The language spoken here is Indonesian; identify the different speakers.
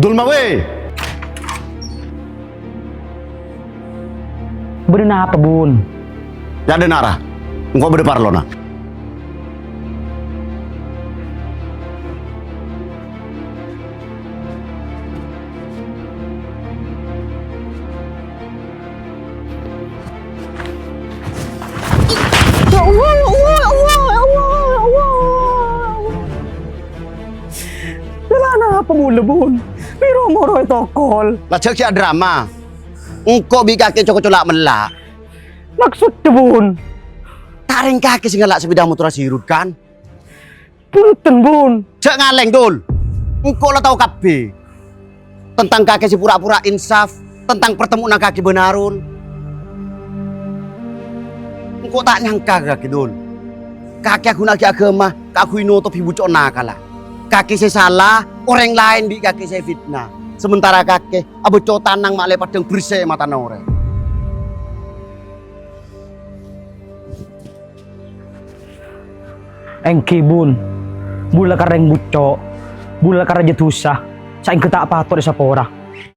Speaker 1: Dul mawe.
Speaker 2: Bener apa bun?
Speaker 1: Ya denara. Engkau berde parlona.
Speaker 2: Apa mula bun? Pero moro tokol.
Speaker 1: Lah cek siak drama. Engkau bi kaki cokok-colak melak.
Speaker 2: Maksud tu bun?
Speaker 1: Taring kaki sing ngelak sepeda motor sirut kan?
Speaker 2: Punten bun.
Speaker 1: Cek ngaleng dul. Engkau lah tahu kabeh. Tentang kaki si pura-pura insaf, tentang pertemuan kaki benarun. Engkau tak nyangka kaki dul. Kaki aku nak agama, aku inutup ibu cok nakala. Kaki saya salah, orang lain di kaki saya fitnah. Sementara kaki abu cok tanang mak lepat yang bersih mata nore.
Speaker 2: Engki bun. Bula kareng bucok. Bula kareng jetusah. Saing ketak pator sa pora.